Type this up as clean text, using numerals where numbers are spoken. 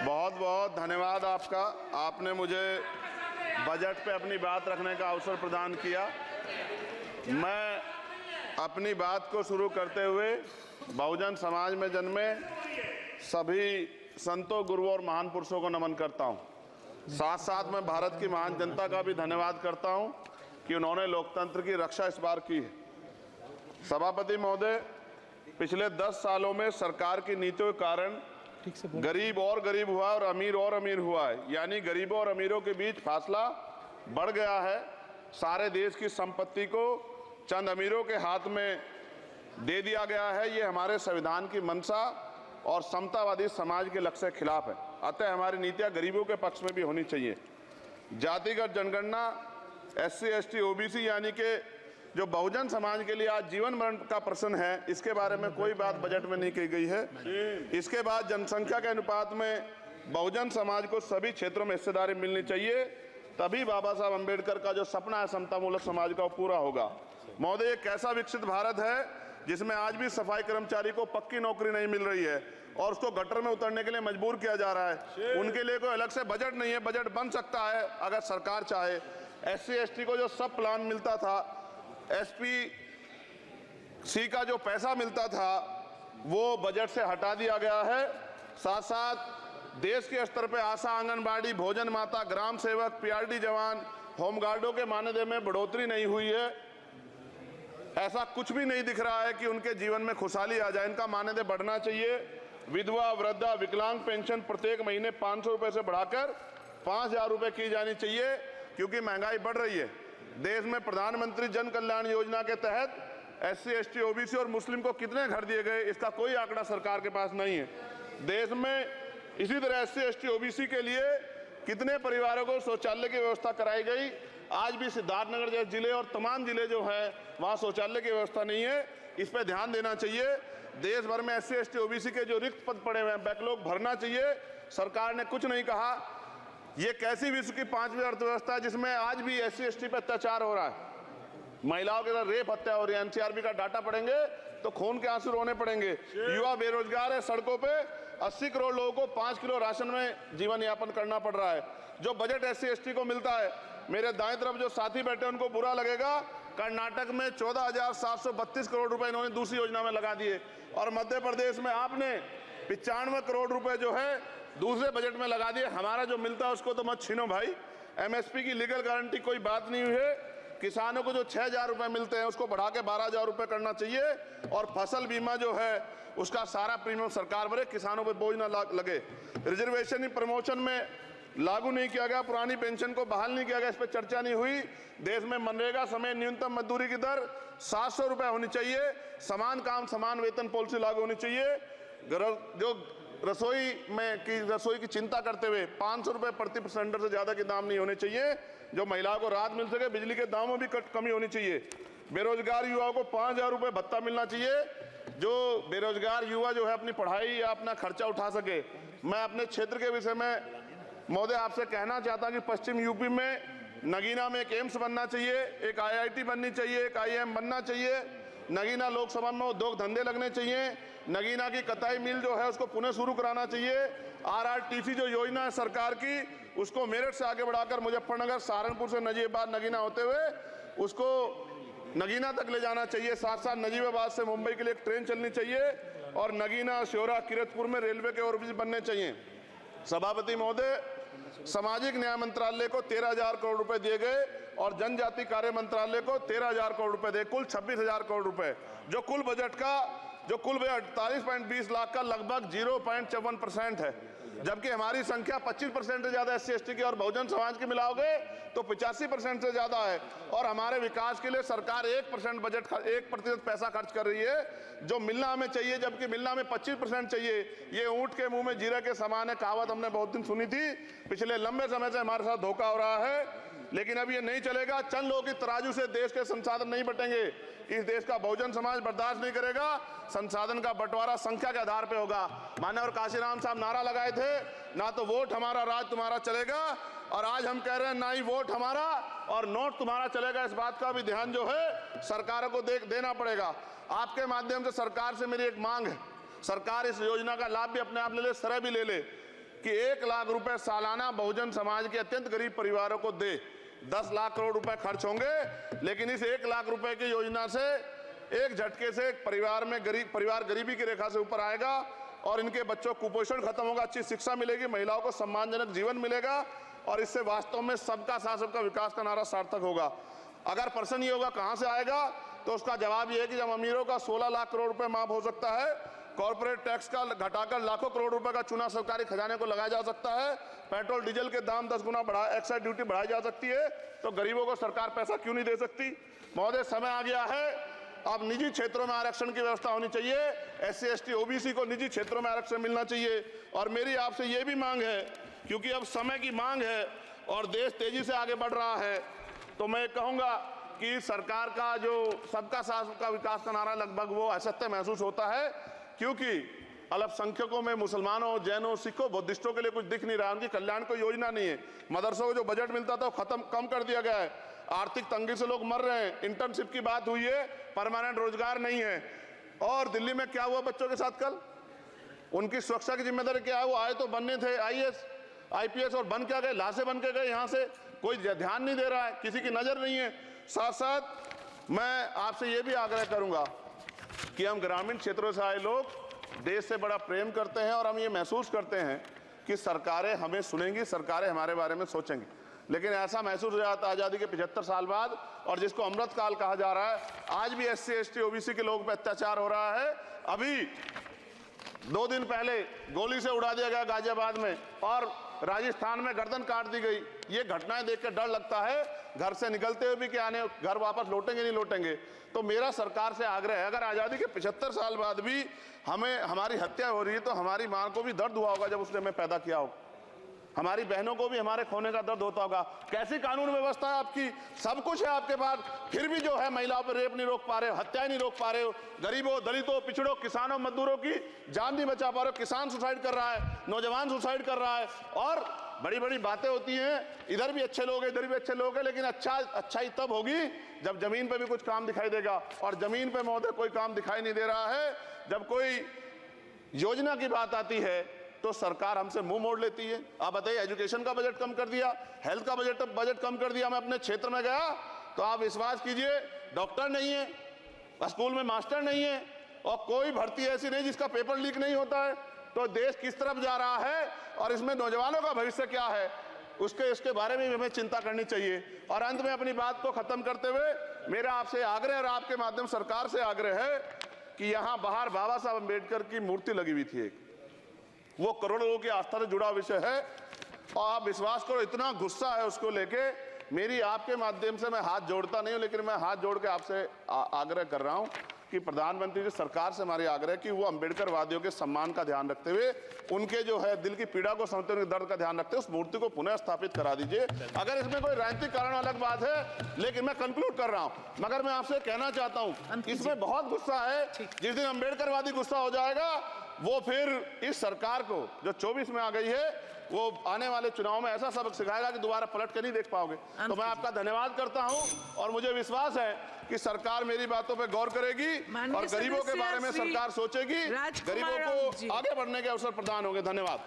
बहुत बहुत धन्यवाद आपका। आपने मुझे बजट पे अपनी बात रखने का अवसर प्रदान किया। मैं अपनी बात को शुरू करते हुए बहुजन समाज में जन्मे सभी संतों, गुरुओं और महान पुरुषों को नमन करता हूं। साथ साथ मैं भारत की महान जनता का भी धन्यवाद करता हूं कि उन्होंने लोकतंत्र की रक्षा इस बार की है। सभापति महोदय, पिछले 10 सालों में सरकार की नीतियों के कारण गरीब और गरीब हुआ और अमीर हुआ है, यानी गरीबों और अमीरों के बीच फासला बढ़ गया है। सारे देश की संपत्ति को चंद अमीरों के हाथ में दे दिया गया है। ये हमारे संविधान की मंशा और समतावादी समाज के लक्ष्य के खिलाफ है। अतः हमारी नीतियां गरीबों के पक्ष में भी होनी चाहिए। जातिगत जनगणना, SC, ST, OBC यानी कि जो बहुजन समाज के लिए आज जीवन मरण का प्रश्न है, इसके बारे में कोई बात बजट में नहीं की गई है। इसके बाद जनसंख्या के अनुपात में बहुजन समाज को सभी क्षेत्रों में हिस्सेदारी मिलनी चाहिए, तभी बाबा साहब अम्बेडकर का जो सपना है समतामूलक समाज का, वो पूरा होगा। महोदय, एक ऐसा विकसित भारत है जिसमें आज भी सफाई कर्मचारी को पक्की नौकरी नहीं मिल रही है और उसको गटर में उतरने के लिए मजबूर किया जा रहा है। उनके लिए कोई अलग से बजट नहीं है। बजट बन सकता है अगर सरकार चाहे। SC, ST को जो सब प्लान मिलता था, SPC का जो पैसा मिलता था, वो बजट से हटा दिया गया है। साथ साथ देश के स्तर पर आशा, आंगनबाड़ी, भोजन माता, ग्राम सेवक, PRD जवान, होमगार्डों के मानदेय में बढ़ोतरी नहीं हुई है। ऐसा कुछ भी नहीं दिख रहा है कि उनके जीवन में खुशहाली आ जाए। इनका मानदेय बढ़ना चाहिए। विधवा, वृद्धा, विकलांग पेंशन प्रत्येक महीने 500 रुपए से बढ़ाकर 5000 रुपए की जानी चाहिए, क्योंकि महंगाई बढ़ रही है। देश में प्रधानमंत्री जन कल्याण योजना के तहत SC, ST, OBC और मुस्लिम को कितने घर दिए गए, इसका कोई आंकड़ा सरकार के पास नहीं है। देश में इसी तरह SC, ST, OBC के लिए कितने परिवारों को शौचालय की व्यवस्था कराई गई। आज भी सिद्धार्थनगर जैसे जिले और तमाम जिले जो है वहाँ शौचालय की व्यवस्था नहीं है। इस पर ध्यान देना चाहिए। देश भर में SC, ST, OBC के जो रिक्त पद पड़े हुए हैं, बैकलॉग भरना चाहिए। सरकार ने कुछ नहीं कहा। ये कैसी विश्व की 5वीं अर्थव्यवस्था है जिसमें आज भी SC, ST पे अत्याचार हो रहा है, महिलाओं के साथ रेप हत्या हो रही है। NCRB का डाटा पढ़ेंगे तो खून के आंसू रोने पड़ेंगे। युवा बेरोजगार है, सड़कों पे 80 करोड़ लोगों को 5 किलो राशन में जीवन यापन करना पड़ रहा है। जो बजट SC, ST को मिलता है, मेरे दाएं तरफ जो साथी बैठे उनको बुरा लगेगा, कर्नाटक में 14,732 करोड़ रुपए इन्होंने दूसरी योजना में लगा दिए और मध्य प्रदेश में आपने 95 करोड़ रुपए जो है दूसरे बजट में लगा दिए। हमारा जो मिलता है उसको तो मत छीनो भाई। MSP की लीगल गारंटी कोई बात नहीं हुई है। किसानों को जो 6000 रुपए मिलते हैं उसको बढ़ा के 12000 रुपए करना चाहिए और फसल बीमा जो है उसका सारा प्रीमियम सरकार भरे, किसानों पर बोझ ना लगे। रिजर्वेशन प्रमोशन में लागू नहीं किया गया, पुरानी पेंशन को बहाल नहीं किया गया, इस पर चर्चा नहीं हुई। देश में मनरेगा समय न्यूनतम मजदूरी की दर 700 रुपए होनी चाहिए। समान काम समान वेतन पॉलिसी लागू होनी चाहिए। जो रसोई की चिंता करते हुए 500 रुपए प्रति सिलेंडर से ज्यादा के दाम नहीं होने चाहिए, जो महिलाओं को राहत मिल सके। बिजली के दामों में भी कमी होनी चाहिए। बेरोजगार युवाओं को 5000 रुपए भत्ता मिलना चाहिए, जो बेरोजगार युवा जो है अपनी पढ़ाई या अपना खर्चा उठा सके। मैं अपने क्षेत्र के विषय में महोदय आपसे कहना चाहता हूं कि पश्चिम यूपी में नगीना में एक एम्स बनना चाहिए, एक IIT बननी चाहिए, एक IIM बनना चाहिए। नगीना लोकसभा में उद्योग धंधे लगने चाहिए। नगीना की कताई मिल जो है उसको पुनः शुरू कराना चाहिए। RRTC जो योजना है सरकार की, उसको मेरठ से आगे बढ़ाकर मुजफ्फरनगर, सहारनपुर से नजीबाबाद, नगीना होते हुए उसको नगीना तक ले जाना चाहिए। साथ साथ नजीबाबाद से मुंबई के लिए एक ट्रेन चलनी चाहिए और नगीना, श्योरा, किरतपुर में रेलवे के ओवरब्रिज बनने चाहिए। सभापति महोदय, सामाजिक न्याय मंत्रालय को 13,000 करोड़ रुपए दिए गए और जनजाति कार्य मंत्रालय को 13,000 करोड़ रुपए दिए, कुल 26,000 करोड़ रुपए, जो कुल बजट 48.20 लाख का लगभग 0.54% है। जबकि हमारी संख्या 25% से ज्यादा SC, ST की और बहुजन समाज की मिलाओगे तो 85% से ज्यादा है। और हमारे विकास के लिए सरकार 1% पैसा खर्च कर रही है, जो मिलना हमें चाहिए, जबकि मिलना हमें 25% चाहिए। ये ऊंट के मुंह में जीरा के समान है, कहावत हमने बहुत दिन सुनी थी। पिछले लंबे समय से हमारे साथ धोखा हो रहा है, लेकिन अब ये नहीं चलेगा। चंद लोगों की तराजू से देश के संसाधन नहीं बटेंगे। इस देश का बहुजन समाज बर्दाश्त नहीं करेगा। संसाधन का बंटवारा संख्या के आधार पे होगा। माननीय काशीराम साहब नारा लगाए थे, ना तो वोट हमारा राज तुम्हारा चलेगा, और आज हम कह रहे हैं ना ही वोट हमारा और नोट तुम्हारा चलेगा। इस बात का भी ध्यान जो है सरकारों को देना पड़ेगा। आपके माध्यम से सरकार से मेरी एक मांग है, सरकार इस योजना का लाभ भी अपने आप ले ले, सरह भी ले ले। कि 1 लाख रुपए सालाना बहुजन समाज के अत्यंत गरीब परिवारों को दे। 10 लाख करोड़ रुपए खर्च होंगे, लेकिन इस 1 लाख रुपए की योजना से एक झटके से एक परिवार गरीबी की रेखा से ऊपर आएगा और इनके बच्चों को कुपोषण खत्म होगा, अच्छी शिक्षा मिलेगी, महिलाओं को सम्मानजनक जीवन मिलेगा और इससे वास्तव में सबका साथ सबका विकास का नारा सार्थक होगा। अगर प्रश्न ये होगा कहां से आएगा, तो उसका जवाब ये है कि जब अमीरों का 16 लाख करोड़ रुपए माफ हो सकता है, कॉर्पोरेट टैक्स का घटाकर लाखों करोड़ रुपए का चूना सरकारी खजाने को लगाया जा सकता है, पेट्रोल डीजल के दाम 10 गुना एक्साइज ड्यूटी बढ़ाई जा सकती है, तो गरीबों को सरकार पैसा क्यों नहीं दे सकती। महोदय, समय आ गया है, अब निजी क्षेत्रों में आरक्षण की व्यवस्था होनी चाहिए। SC ST OBC को निजी क्षेत्रों में आरक्षण मिलना चाहिए। और मेरी आपसे ये भी मांग है, क्योंकि अब समय की मांग है और देश तेजी से आगे बढ़ रहा है, तो मैं कहूंगा कि सरकार का जो सबका साथ सबका विकास का नारा लगभग वो असत्य महसूस होता है, क्योंकि अल्पसंख्यकों में मुसलमानों, जैनों, सिखों, बुद्धिस्टों के लिए कुछ दिख नहीं रहा, उनकी कल्याण कोई योजना नहीं है। मदरसों को जो बजट मिलता था वो कम कर दिया गया है, आर्थिक तंगी से लोग मर रहे हैं, इंटर्नशिप की बात हुई है, परमानेंट रोजगार नहीं है। और दिल्ली में क्या हुआ बच्चों के साथ कल, उनकी सुरक्षा की जिम्मेदारी क्या है, वो आए तो बनने थे IAS IPS और बन क्या गए, लाशें बन के गए, यहाँ से कोई ध्यान नहीं दे रहा है, किसी की नजर नहीं है। साथ साथ मैं आपसे ये भी आग्रह करूंगा कि हम ग्रामीण क्षेत्रों से आए लोग देश से बड़ा प्रेम करते हैं और हम ये महसूस करते हैं कि सरकारें हमें सुनेंगी, सरकारें हमारे बारे में सोचेंगी, लेकिन ऐसा महसूस हो जाता है आज़ादी के 75 साल बाद, और जिसको अमृत काल कहा जा रहा है, आज भी SC ST OBC के लोगों पर अत्याचार हो रहा है। अभी 2 दिन पहले गोली से उड़ा दिया गया गाजियाबाद में और राजस्थान में गर्दन काट दी गई। ये घटनाएं देख कर डर लगता है, घर से निकलते हुए भी कि आने घर वापस लौटेंगे नहीं लौटेंगे। तो मेरा सरकार से आग्रह है, अगर आज़ादी के 75 साल बाद भी हमारी हत्या हो रही है, तो हमारी मां को भी दर्द हुआ होगा जब उसने हमें पैदा किया हो, हमारी बहनों को भी हमारे खोने का दर्द होता होगा। कैसी कानून व्यवस्था है आपकी, सब कुछ है आपके पास, फिर भी जो है महिलाओं पर रेप नहीं रोक पा रहे हो, हत्याएं नहीं रोक पा रहे हो, गरीबों, दलितों, पिछड़ों, किसानों, मजदूरों की जान नहीं बचा पा रहे हो। किसान सुसाइड कर रहा है, नौजवान सुसाइड कर रहा है, और बड़ी बड़ी बातें होती हैं, इधर भी अच्छे लोग हैं, इधर भी अच्छे लोग हैं, लेकिन अच्छाई तब होगी जब जमीन पे भी कुछ काम दिखाई देगा। और जमीन पे महोदय कोई काम दिखाई नहीं दे रहा है। जब कोई योजना की बात आती है तो सरकार हमसे मुंह मोड़ लेती है। आप बताइए, एजुकेशन का बजट कम कर दिया, हेल्थ का बजट कम कर दिया। मैं अपने क्षेत्र में गया तो आप विश्वास कीजिए, डॉक्टर नहीं है, स्कूल में मास्टर नहीं है, और कोई भर्ती ऐसी नहीं जिसका पेपर लीक नहीं होता है। तो देश किस तरफ जा रहा है और इसमें नौजवानों का भविष्य क्या है, इसके बारे में हमें चिंता करनी चाहिए। और अंत में अपनी बात को खत्म करते हुए मेरा आपसे आग्रह और आपके माध्यम सरकार से आग्रह है कि यहाँ बाहर बाबा साहब अम्बेडकर की मूर्ति लगी हुई थी एक, वो करोड़ों लोगों की आस्था से जुड़ा विषय है, और आप विश्वास करो इतना गुस्सा है उसको लेके, मेरी आपके माध्यम से मैं हाथ जोड़ता नहीं हूं, लेकिन मैं हाथ जोड़ के आपसे आग्रह कर रहा हूं कि प्रधानमंत्री जी, सरकार से हमारी आग्रह कि वो अम्बेडकर वादियों के सम्मान का ध्यान रखते हुए, उनके जो है दिल की पीड़ा को समझते हुए, दर्द का ध्यान रखते हुए उस मूर्ति को पुनः स्थापित करा दीजिए। अगर इसमें कोई राजनीतिक कारण अलग बात है, लेकिन मैं कंक्लूड कर रहा हूं। मगर मैं आपसे कहना चाहता हूं, इसमें बहुत गुस्सा है। जिस दिन अम्बेडकरवादी गुस्सा हो जाएगा, वो फिर इस सरकार को जो 24 में आ गई है, वो आने वाले चुनाव में ऐसा सबक सिखाएगा कि दोबारा पलट के नहीं देख पाओगे। तो मैं आपका धन्यवाद करता हूं और मुझे विश्वास है कि सरकार मेरी बातों पे गौर करेगी और गरीबों के बारे में सरकार सोचेगी, गरीबों को आगे बढ़ने के अवसर प्रदान होंगे। धन्यवाद।